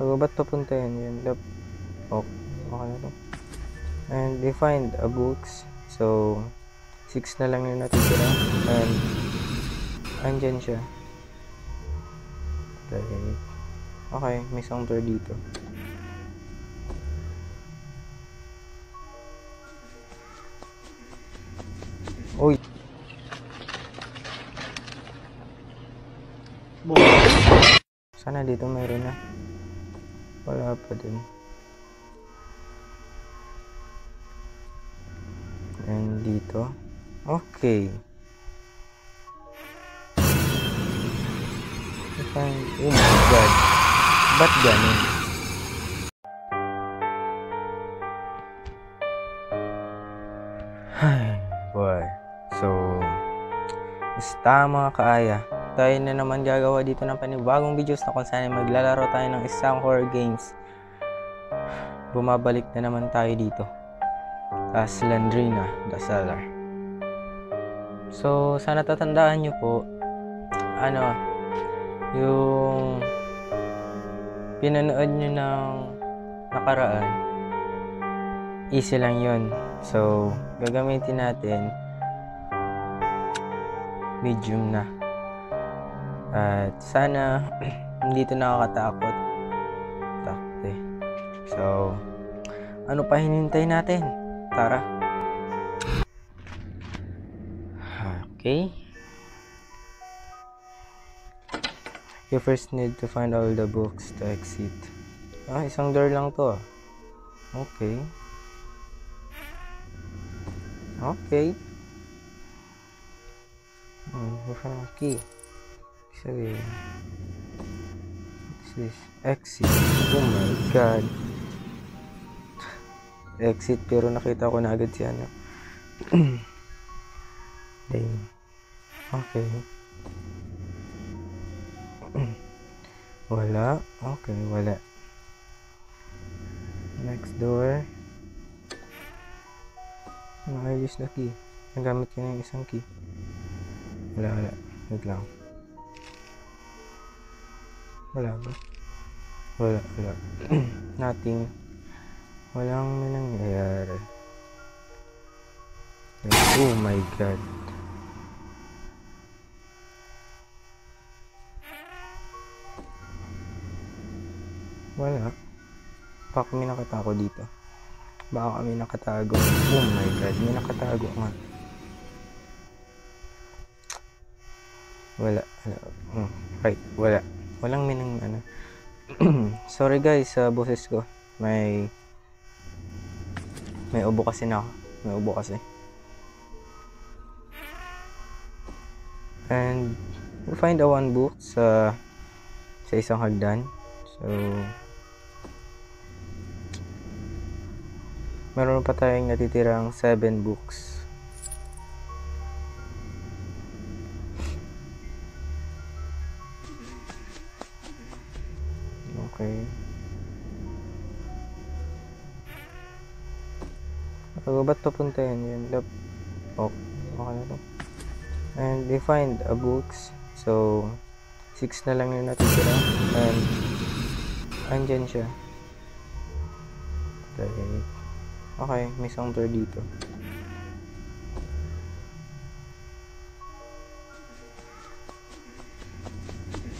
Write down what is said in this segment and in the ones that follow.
So, ba't papunta yan? Oh, okay na to. And we find a books. So, 6 na lang yung natitira. And, andyan siya. Okay, may counter dito. Uy! Sana dito mayroon na. Wala pa din. And dito. Okay. Oh my god. Ba't ganun? Ay, boy. So, mga kaaya. Tayo na naman gagawa dito ng panibagong videos na kung saan maglalaro tayo ng isang horror games. Bumabalik na naman tayo dito. As Landrina, the seller. So, sana tatandaan nyo po, yung pinanood nyo ng nakaraan, easy lang yun. So, gagamitin natin medium na. At sana hindi ito nakakatakot. Takte. So, ano pa hinintay natin? Tara. Okay. You first need to find all the books to exit. Isang door lang to. Okay. Okay. Key. Sabi. What's this? Exit. Oh my god. Exit, pero nakita ko na agad siya. Damn. Okay. Wala. Okay, wala. Next door. Ayos na key. Nagamit ko na yung isang key. Wala. Wait lang. Wala ba? Wala. Nothing. Walang may nangyayari. Oh my god. Wala. Baka may nakatago dito. Baka may nakatago. Oh my god, may nakatago nga. Wala. Right, wala. Walang minang Sorry guys sa boses ko. May ubo kasi na ako. May ubo kasi. And we find a one book sa isang hagdan. So, meron pa tayong natitirang 7 books. Okay. So, ba't papunta yan? Oh, okay na to. And we find a books. So, 6 na lang yung natitira. And, andyan siya. Okay, may counter dito.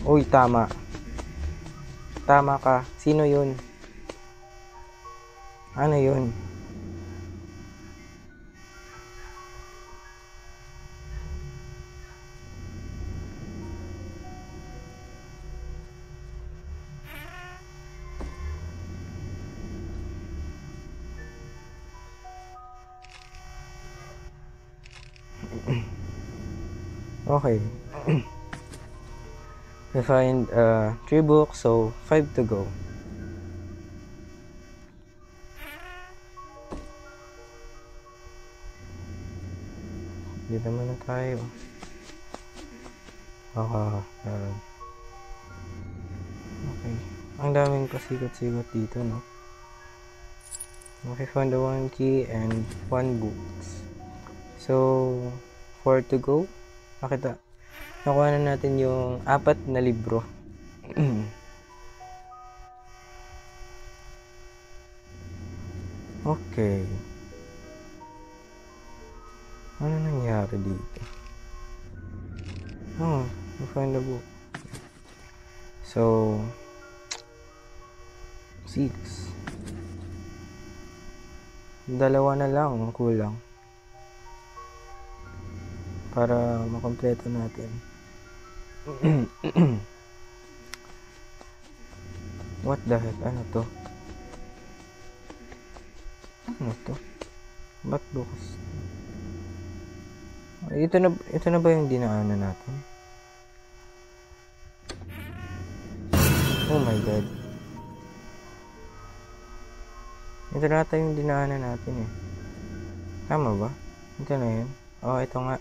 Uy, tama. Tama ka. Sino yun? Ano yun? Okay. We find 3 books, so 5 to go. Dito muna tayo. Okay. Ang daming pasikat-sikat dito, no? Okay, found the 1 key and 1 books. So, 4 to go. Nakuha na natin yung 4 na libro. Okay. Ano nangyari dito? Oh, we find the book. So, 6. Dalawa na lang ang kulang para makompleto natin. What the heck? Ano to? Ano to? Ba't bukas? Ito na ba yung dinaanan natin? Oh my god. Ito na ata yung dinaanan natin eh. Tama ba? Ito na yun. Oh, ito nga.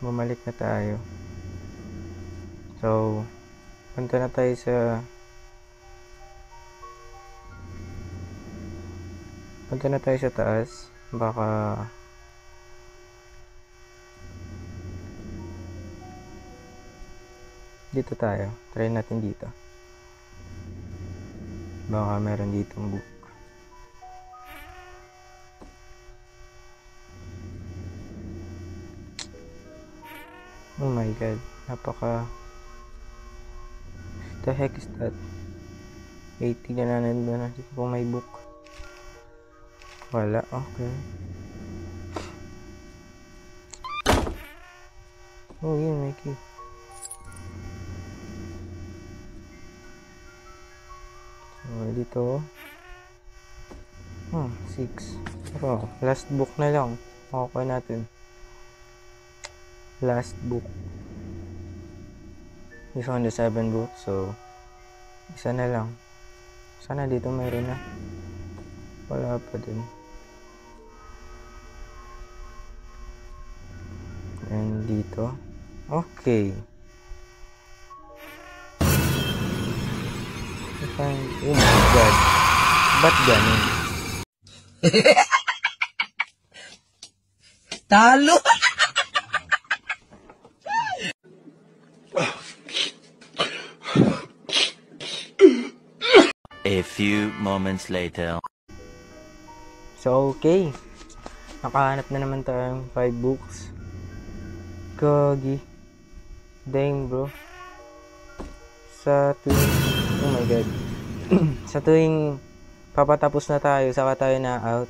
Bumalik na tayo. So, punta na tayo sa taas. Baka dito tayo. Try natin dito. Baka meron ditong book. Oh my god. The heck is that? 80 na nandun na dito kung may book. Wala. Okay. Oh, yun. May key. So, dito. 6. Pero, last book na lang. Okay natin. Last book. We found the 7 books. So, isa na lang. Sana dito mayroon na. Wala pa din. And dito. Okay. Oh my god. Ba't ganun? Talo! A few moments later. So, okay. Nakahanap na naman tayong 5 books. Gagi. Dang, bro. Oh my god. Sa tuwing papatapos na tayo, saka tayo na out.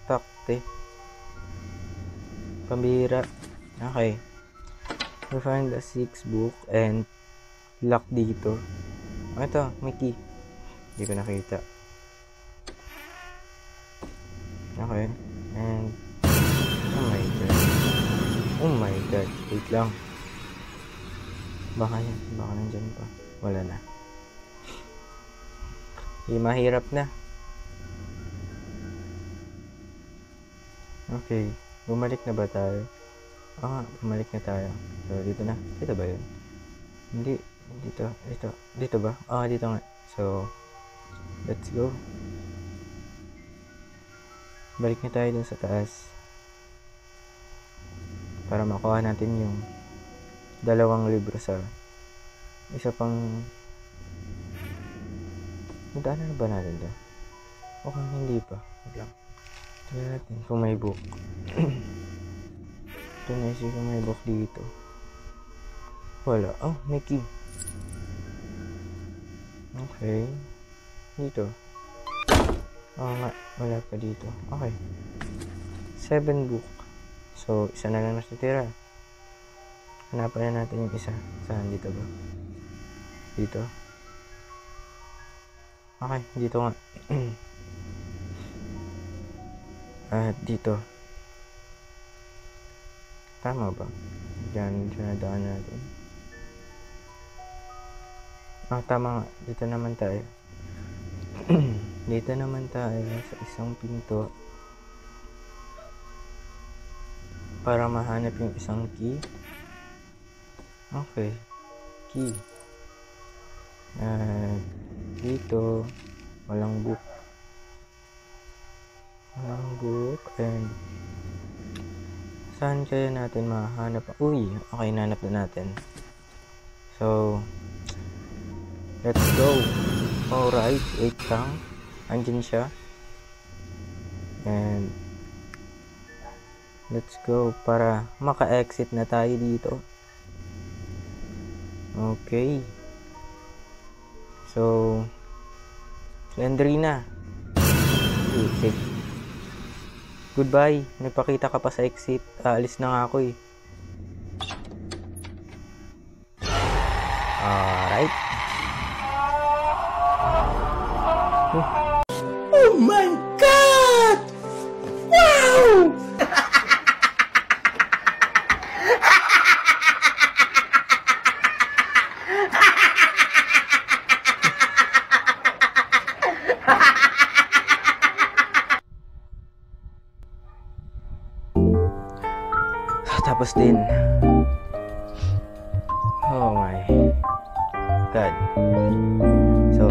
Takte. Pambira. Okay. We find a 6 book and lock dito. Ito, may key. Hindi ko nakita. Okay. And oh my god. Oh my god. Wait lang. Baka nandyan pa. Wala na. Mahirap na. Okay. Bumalik na ba tayo? Bumalik na tayo. So, dito na. Dito ba yun? Hindi. Dito ba? Dito nga. So, let's go. Balik na tayo dun sa taas. Para makuha natin yung 2 libro sa isa pang nadaanan na ba natin doon? Okay, hindi pa. Wait lang. Tignan natin kung may book. Ito na isip kung may book dito. Wala. Oh, may key. Okay. Dito. Nga. Wala pa dito. Okay. 7 book. So, isa na lang natitira. Hanapan na natin yung isa. Saan? Dito ba? Dito. Okay. Dito nga. At dito. Tama ba? Diyan na daan natin. Tama nga. Dito naman tayo. Dito naman tayo sa isang pinto. Para mahanap yung isang key. Okay. Key. Dito. Walang book. And saan kaya natin mahanap? Uy, okay, nanap na natin. So, So, let's go. Alright, 8 lang. Andyan siya. And, let's go para maka-exit na tayo dito. Okay. So, Slendrina. Okay. Goodbye. May pakita ka pa sa exit. Aalis na nga ako eh. Alright. Oh my God! Wow! Tapos din. Oh my God. So,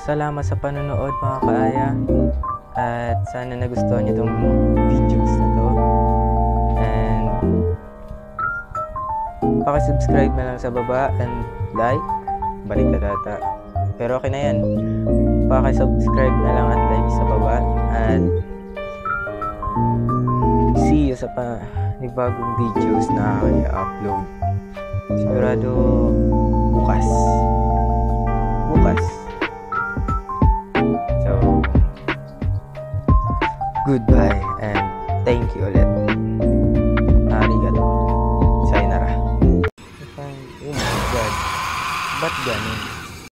salamat sa panonood mga kaaya. At sana nagustuhan niyo itong videos na to. And paki-subscribe na lang sa baba and like. Balik na data. Pero okay na yan. Paki-subscribe na lang at like sa baba. And see you sa panibagong videos na i-upload. Sigurado bukas. So, goodbye.